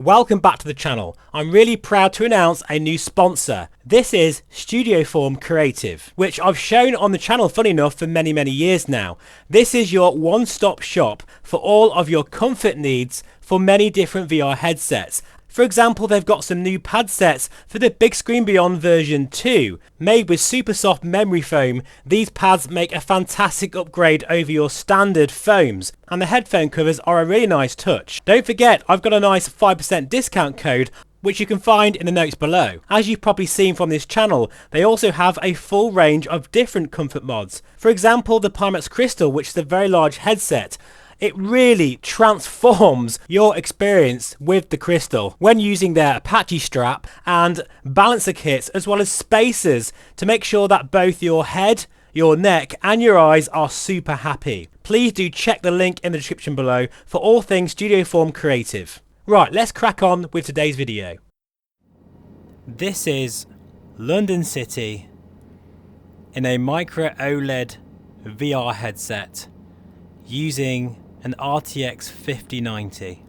Welcome back to the channel. I'm really proud to announce a new sponsor. This is Studioform Creative, which I've shown on the channel, funny enough, for many years now. This is your one-stop shop for all of your comfort needs for many different VR headsets. For example, they've got some new pad sets for the Bigscreen Beyond version 2. Made with super soft memory foam, these pads make a fantastic upgrade over your standard foams, and the headphone covers are a really nice touch. Don't forget, I've got a nice 5% discount code which you can find in the notes below. As you've probably seen from this channel, they also have a full range of different comfort mods. For example, the Pimax Crystal, which is a very large headset. It really transforms your experience with the Crystal when using their Apache strap and balancer kits, as well as spacers, to make sure that both your head, your neck and your eyes are super happy. Please do check the link in the description below for all things Studioform Creative. Right, let's crack on with today's video. This is London City in a Micro OLED VR headset using an RTX 5090.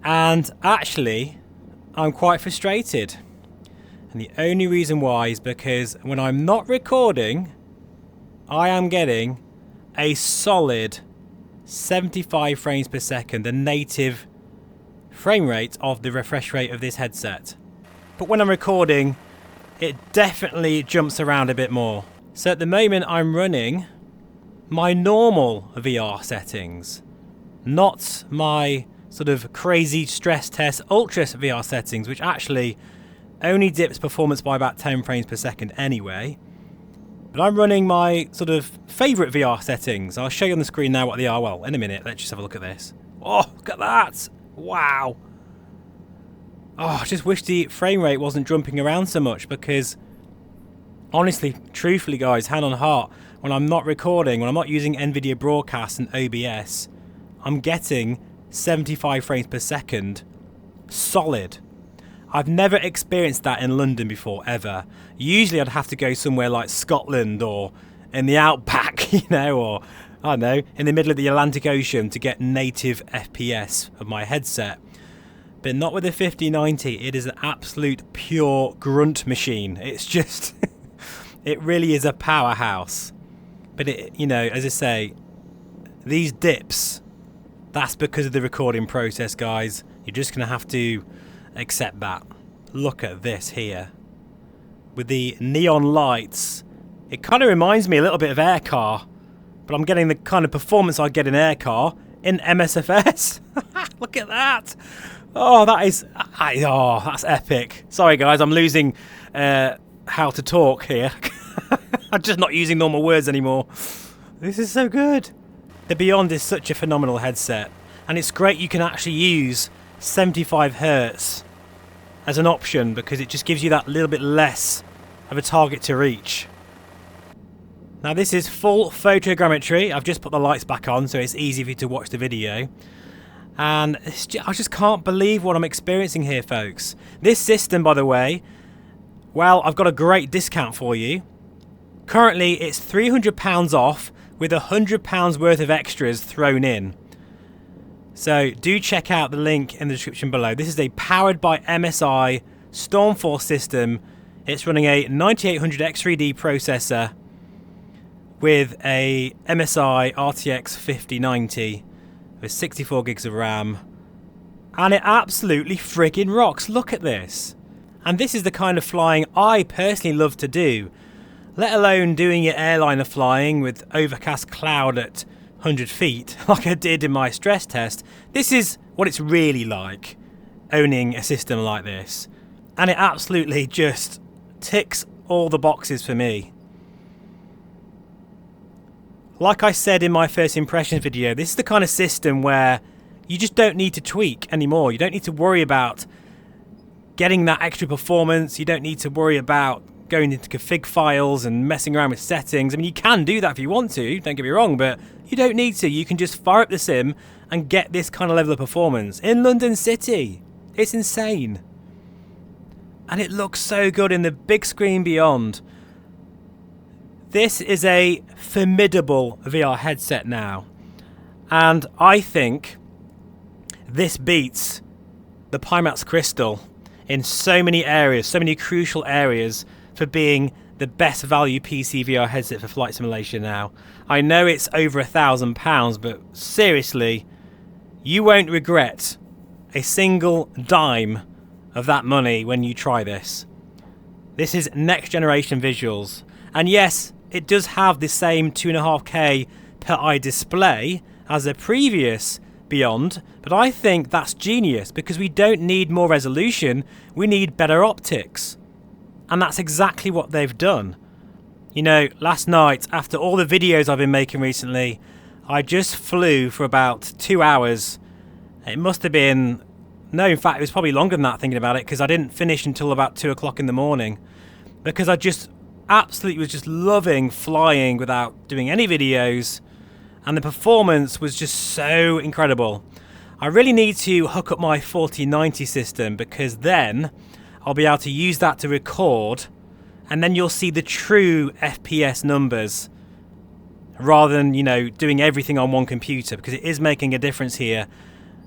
And actually, I'm quite frustrated. And the only reason why is because when I'm not recording, I am getting a solid 75 frames per second, the native frame rate of the refresh rate of this headset. But when I'm recording, it definitely jumps around a bit more. So at the moment I'm running my normal VR settings, not my sort of crazy stress test ultra VR settings, which actually only dips performance by about 10 frames per second anyway. But I'm running my sort of favourite VR settings. I'll show you on the screen now what they are. Well, in a minute, let's just have a look at this. Oh, look at that! Wow! Oh, I just wish the frame rate wasn't jumping around so much, because honestly, truthfully guys, hand on heart, when I'm not recording, when I'm not using NVIDIA Broadcast and OBS, I'm getting 75 frames per second solid. I've never experienced that in London before, ever. Usually I'd have to go somewhere like Scotland or in the outback, you know, or I don't know, in the middle of the Atlantic Ocean to get native FPS of my headset. But not with the 5090. It is an absolute pure grunt machine. It's just, it really is a powerhouse. But it, you know, as I say, these dips, that's because of the recording process, guys. You're just going to have to accept that. Look at this here. With the neon lights, it kind of reminds me a little bit of Aircar, but I'm getting the kind of performance I get in Aircar in MSFS. Look at that. Oh, that is, oh, that's epic. Sorry guys, I'm losing how to talk here. I'm just not using normal words anymore. This is so good. The Beyond is such a phenomenal headset, and it's great you can actually use 75 Hz as an option, because it just gives you that little bit less of a target to reach. Now this is full photogrammetry. I've just put the lights back on so it's easy for you to watch the video. And I just can't believe what I'm experiencing here, folks. This system, by the way, well, I've got a great discount for you. Currently it's £300 off with £100 worth of extras thrown in. So do check out the link in the description below. This is a powered by MSI Stormforce system. It's running a 9800X3D processor with a MSI RTX 5090 with 64 gigs of RAM. And it absolutely friggin' rocks. Look at this. And this is the kind of flying I personally love to do. Let alone doing your airliner flying with overcast cloud at 100 feet, like I did in my stress test. This is what it's really like, owning a system like this. And it absolutely just ticks all the boxes for me. Like I said in my first impressions video, this is the kind of system where you just don't need to tweak anymore. You don't need to worry about getting that extra performance. You don't need to worry about going into config files and messing around with settings. I mean, you can do that if you want to, don't get me wrong, but you don't need to. You can just fire up the sim and get this kind of level of performance in London City. It's insane. And it looks so good in the Bigscreen Beyond. This is a formidable VR headset now. And I think this beats the Pimax Crystal in so many areas, so many crucial areas for being the best value PC VR headset for flight simulation now. I know it's over £1,000, but seriously, you won't regret a single dime of that money when you try this. This is next generation visuals, and yes, it does have the same 2.5K per eye display as the previous Beyond, but I think that's genius because we don't need more resolution, we need better optics. And that's exactly what they've done. You know, last night, after all the videos I've been making recently, I just flew for about 2 hours. It must have been, no, in fact, it was probably longer than that thinking about it, because I didn't finish until about 2 o'clock in the morning. Because I just absolutely was just loving flying without doing any videos. And the performance was just so incredible. I really need to hook up my 4090 system, because then I'll be able to use that to record, and then you'll see the true FPS numbers rather than, you know, doing everything on one computer, because it is making a difference here,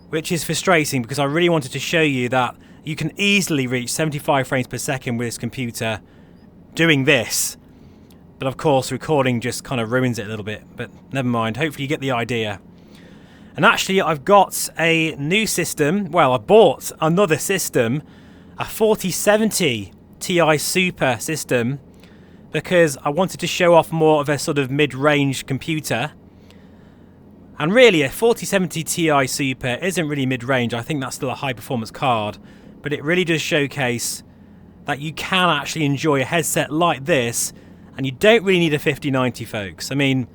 which is frustrating because I really wanted to show you that you can easily reach 75 frames per second with this computer doing this. But of course, recording just kind of ruins it a little bit, but never mind. Hopefully you get the idea. And actually, I've got a new system. Well, I bought another system, a 4070 Ti Super system, because I wanted to show off more of a sort of mid-range computer. And really, a 4070 Ti Super isn't really mid-range. I think that's still a high-performance card, but it really does showcase that you can actually enjoy a headset like this. And you don't really need a 5090, folks. I mean,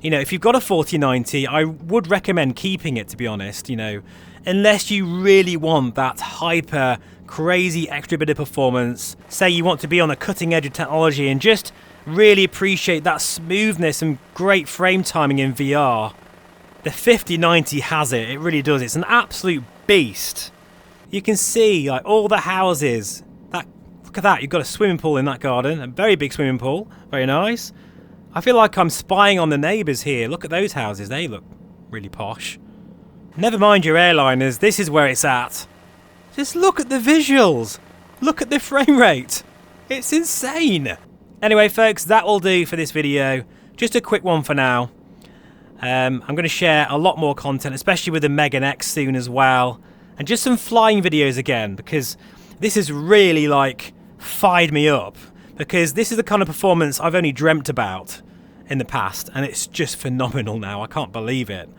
you know, if you've got a 4090, I would recommend keeping it, to be honest, you know, unless you really want that hyper, crazy extra bit of performance. Say you want to be on the cutting edge of technology and just really appreciate that smoothness and great frame timing in VR. The 5090 has it. It really does. It's an absolute beast. You can see, like, all the houses. Look at that, you've got a swimming pool in that garden, a very big swimming pool, very nice. I feel like I'm spying on the neighbours here. Look at those houses, they look really posh. Never mind your airliners, this is where it's at. Just look at the visuals, look at the frame rate. It's insane. Anyway folks, that will do for this video. Just a quick one for now. I'm going to share a lot more content, especially with the Megan X soon as well. And just some flying videos again, because this is really like fired me up, because this is the kind of performance I've only dreamt about in the past, and it's just phenomenal now. I can't believe it.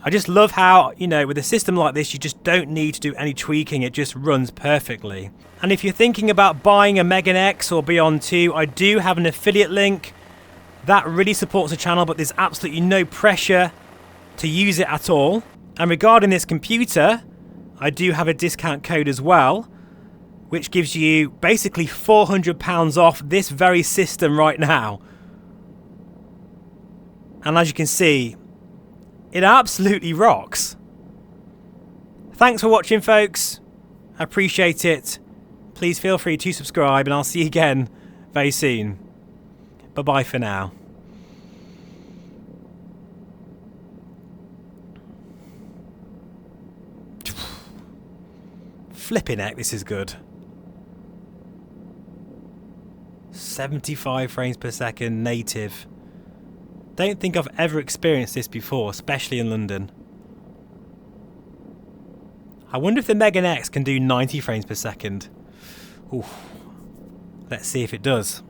I just love how, you know, with a system like this, you just don't need to do any tweaking. It just runs perfectly. And if you're thinking about buying a Megan X or Beyond 2, I do have an affiliate link. That really supports the channel, but there's absolutely no pressure to use it at all. And regarding this computer, I do have a discount code as well, which gives you basically £400 off this very system right now. And as you can see, it absolutely rocks. Thanks for watching, folks. I appreciate it. Please feel free to subscribe, and I'll see you again very soon. Bye-bye for now. Flipping heck, this is good. 75 frames per second native. Don't think I've ever experienced this before, especially in London. I wonder if the Megan X can do 90 frames per second. Ooh. Let's see if it does.